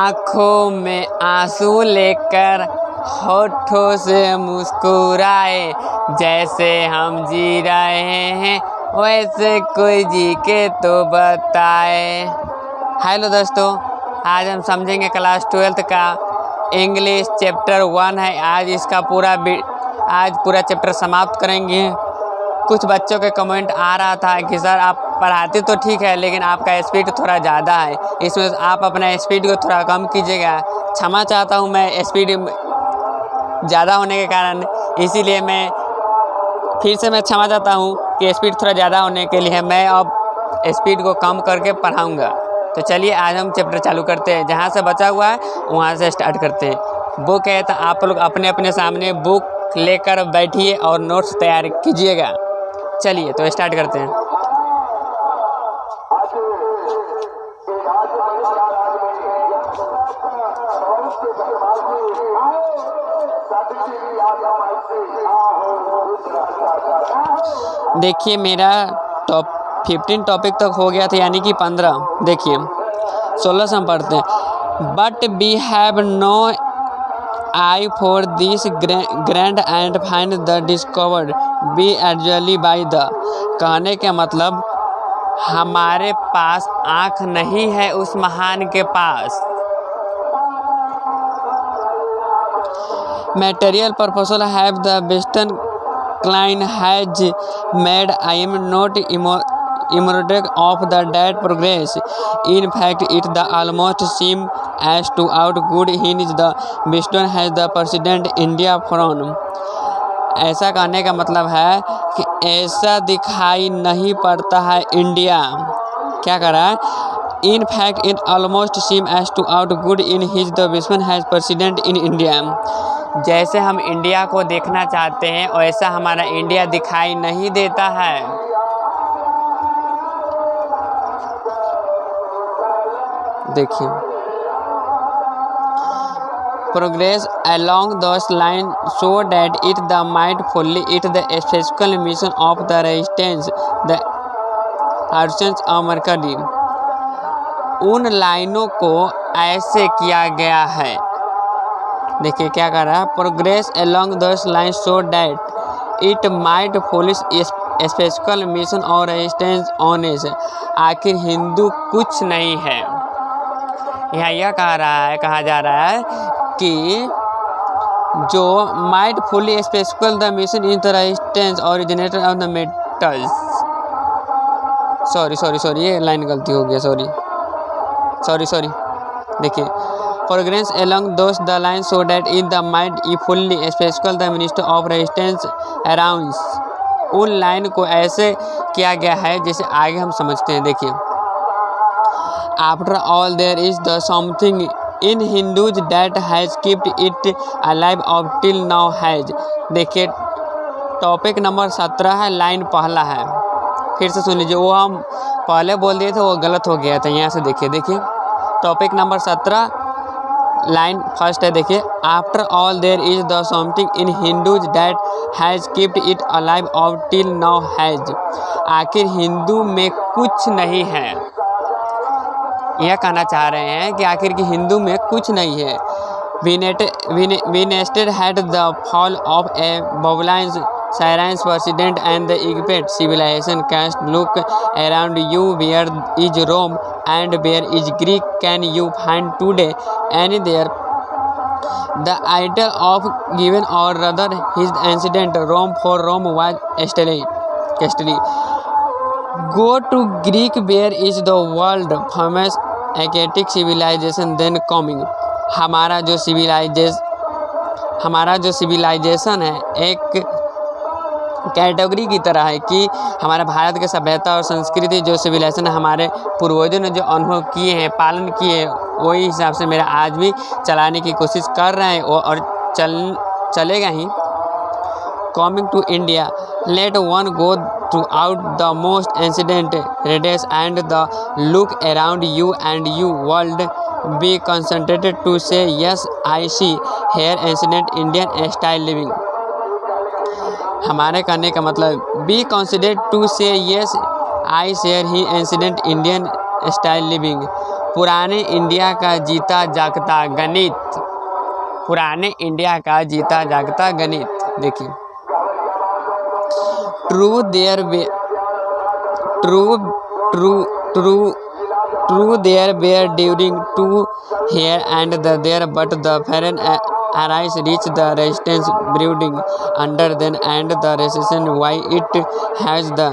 आँखों में आंसू लेकर होठों से मुस्कुराए, जैसे हम जी रहे हैं वैसे कोई जी के तो बताए। हेलो दोस्तों, आज हम समझेंगे क्लास 12th का इंग्लिश चैप्टर 1 है। आज पूरा चैप्टर समाप्त करेंगे। कुछ बच्चों के कमेंट आ रहा था कि सर आप पढ़ाते तो ठीक है लेकिन आपका स्पीड थोड़ा ज़्यादा है, इसमें आप अपना स्पीड को थोड़ा कम कीजिएगा। क्षमा चाहता हूँ मैं स्पीड ज़्यादा होने के कारण, इसीलिए मैं फिर से क्षमा चाहता हूँ कि स्पीड थोड़ा ज़्यादा होने के लिए मैं अब स्पीड को कम करके पढ़ाऊँगा। तो चलिए आज हम चैप्टर चालू करते हैं। जहाँ से बचा हुआ है वहाँ से स्टार्ट करते हैं। बुक है तो आप लोग अपने अपने सामने बुक लेकर बैठिए और नोट्स तैयार कीजिएगा। चलिए तो स्टार्ट करते हैं। देखिए मेरा 15 टॉपिक तक हो गया था, यानी कि 15। देखिए 16 से हम पढ़ते हैं। But we have no eye for this grand and find the discovered be एडजली बाई द। कहने के मतलब हमारे पास आँख नहीं है उस महान के पास। Material proposal have the Western Klein has made. I am not immortal of the dead progress. In fact, it the almost seem as to out good hinge the Western has the president India from. ऐसा कहने का मतलब है कि ऐसा दिखाई नहीं पड़ता है इंडिया क्या कर रहा है। In fact, it almost seem as to out good in his the Western has president in India. जैसे हम इंडिया को देखना चाहते हैं वैसा हमारा इंडिया दिखाई नहीं देता है। देखिए progress along those lines so that it the might fully it the special mission of the resistance the archons of Mercury। उन लाइनों को ऐसे किया गया है। देखिए क्या कर रहा है। Progress along those lines so that it might fully special mission और resistance on it। आखिर हिंदू कुछ नहीं है। यहाँ यह कहा जा रहा है कि जो might fully special the mission in the resistance originator of the metals। Sorry ये लाइन गलती हो गया। सॉरी देखिए progress along those the lines so that in the might fully special the minister of resistance around। उन line को ऐसे किया गया है जिसे आगे हम समझते हैं। देखिए after all there is the something in Hindus that has kept it alive up till now has। देखिए टॉपिक नंबर 17 है, लाइन पहला है। फिर से सुन लीजिए, वो हम पहले बोल दिए थे वो गलत हो गया था। यहाँ से देखिए टॉपिक नंबर 17 लाइन फर्स्ट है। देखिए after all there is the something in Hindus that has kept it alive off till now has. आखिर हिंदू में कुछ नहीं है। यह कहना चाह रहे हैं कि आखिर की हिंदू में कुछ नहीं है। We nested had the fall of a Babylon's Syrians president and the Egypt civilization cast look around you, where is Rome and where is Greek can you find today any there? The idol of given or rather his ancient Rome for Rome was Castile. Go to Greek, where is the world famous Asiatic civilization then coming। हमारा जो civilisation है एक category की तरह है कि हमारे भारत के सभ्यता और संस्कृति जो सिविलाइजेशन हमारे पूर्वजों ने जो अनुभव किए हैं, पालन किए हैं, वही हिसाब से मेरा आज भी चलाने की कोशिश कर रहे हैं और चलेगा ही। Coming to India let one go throughout the most ancient रेडेस and the look around you and you world be concentrated to say yes I see here ancient Indian style living. हमारे कहने का मतलब be considered to say yes I share he ancient Indian style living. पुराने India का जीता जागता गणित, पुराने इंडिया का जीता जागता गणित। देखिए, true there true true true true there bear during to here and there, but the foreign arise reach the resistance brooding under them, and the resistance why it has the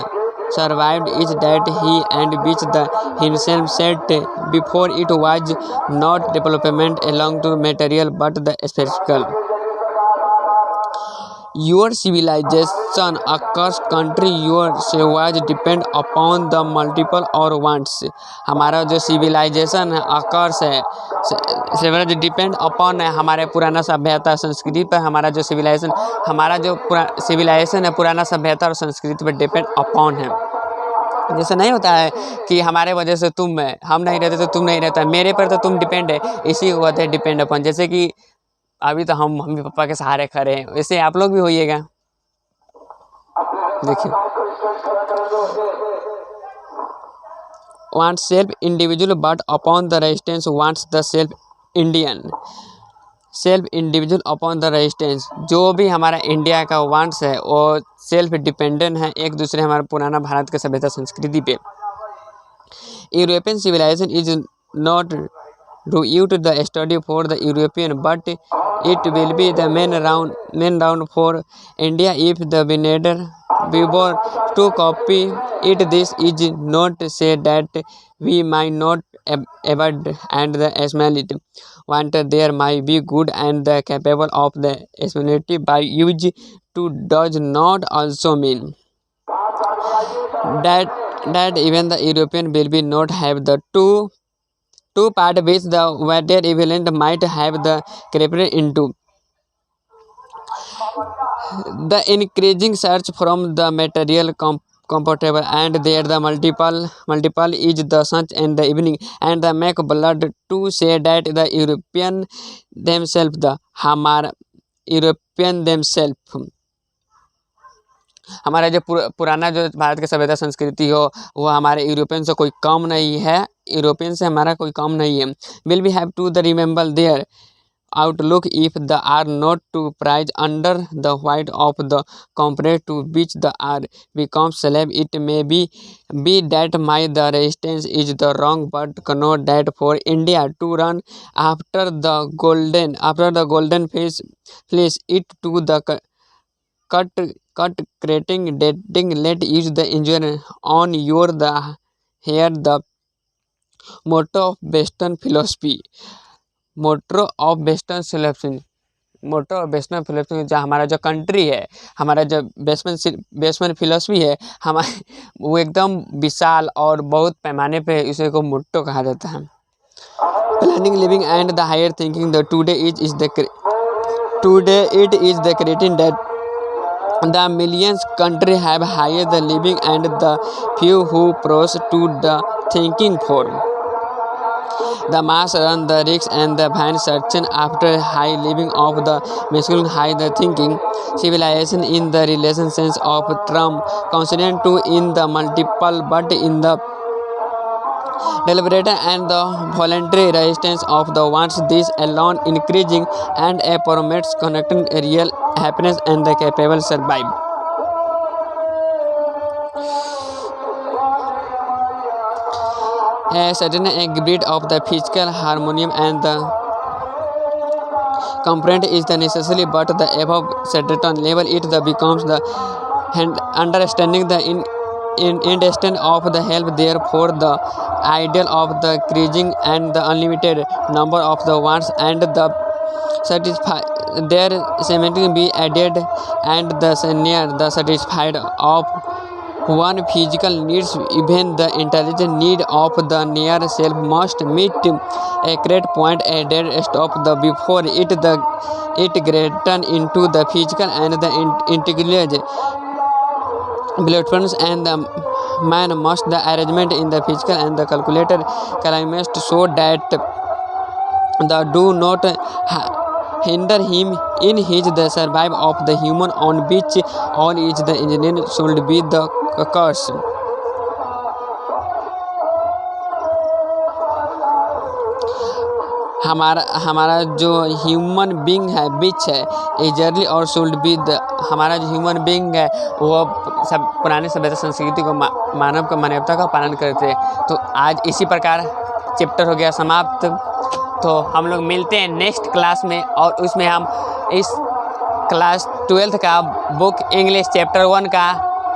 survived is that he and which the himself said before it was not development along to material but the spiritual. Your civilization occurs country your was depend upon the multiple or wants. हमारा जो civilisation है occurs है, sewerage depend upon है हमारे पुराना सभ्यता संस्कृति पर। हमारा जो सिविलाइजेशन है पुराना सभ्यता और संस्कृति पर डिपेंड अपॉन है। जैसे नहीं होता है कि हमारे वजह से तुम है, हम नहीं रहते तो तुम नहीं रहता, मेरे पर तो तुम डिपेंड है, इसी को कहते हैं डिपेंड अपॉन। जैसे कि अभी तो हम मम्मी पापा के सहारे खड़े हैं, वैसे आप लोग भी होइएगा। देखिए, want self individual but upon the resistance wants the self Indian. Self individual upon the resistance, जो भी हमारा इंडिया का वांट्स है वो सेल्फ डिपेंडेंट है एक दूसरे हमारा पुराना भारत के सभ्यता संस्कृति पे। European civilization is not due to the study for the European, but it will be the main round for India if the we were to copy it. This is not to say that we might not avoid and the smell it. Want there might be good and the capable of the assimility by use to does not also mean that even the European will be not have the two part which the wider equivalent might have the creeped into. The increasing search from the material comfortable and there the multiple is the such and the evening and the make blood to say that the European themselves हमारा जो पुराना जो भारत के सभ्यता संस्कृति हो वो हमारे यूरोपियन से कोई कम नहीं है, यूरोपियन से हमारा कोई कम नहीं है। Will we have to the remember their outlook if the are not to prize under the white of the compared to which the are becomes slave. It may be that my the resistance is the wrong, but cannot that for India to run after the golden face it to the cut creating dating let use the engineer on your the here the motto of western philosophy जो हमारा जो country है, हमारा जो basement philosophy है हमारे वो एकदम विशाल और बहुत पैमाने पे इसे को मोटो कहा जाता है। Planning living and the higher thinking the today it is the creating that the millions country have higher the living and the few who pros to the thinking for the mass run the risks and the van searching after high living of the masculine high the thinking civilization in the relation sense of term consonant to in the multiple but in the deliberate and the voluntary resistance of the wants this alone increasing and a promotes connecting a real happiness and the capable survive. A certain agreement of the physical harmonium and the component is the necessary, but the above certain level it the becomes the understanding the indistinct of the help. Therefore, the ideal of the increasing and the unlimited number of the wants and the satisfy there seemingly be added and the near the satisfied of one physical needs, even the intelligent need of the near self must meet a great point a dead stop the before it greaten into the physical and the intelligent blueprints and the man must the arrangement in the physical and the calculated climate so that the do not hinder him in his the survive of the human on which all is the engineer should be the curse. हमारा जो human being है बिच है इजरली और should be the हमारा जो human being है वो सब पुराने सभ्यता संस्कृति को मानवता का पालन करते हैं। तो आज इसी प्रकार चैप्टर हो गया समाप्त। तो हम लोग मिलते हैं नेक्स्ट क्लास में और उसमें हम इस क्लास 12th का बुक इंग्लिश चैप्टर 1 का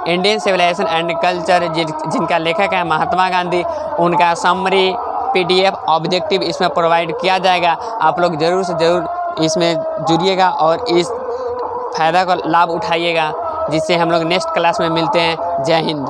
इंडियन सिविलाइजेशन एंड कल्चर जिनका लेखक है महात्मा गांधी, उनका समरी PDF ऑब्जेक्टिव इसमें प्रोवाइड किया जाएगा। आप लोग ज़रूर से ज़रूर इसमें जुड़िएगा और इस फ़ायदा का लाभ उठाइएगा, जिससे हम लोग नेक्स्ट क्लास में मिलते हैं। जय हिंद।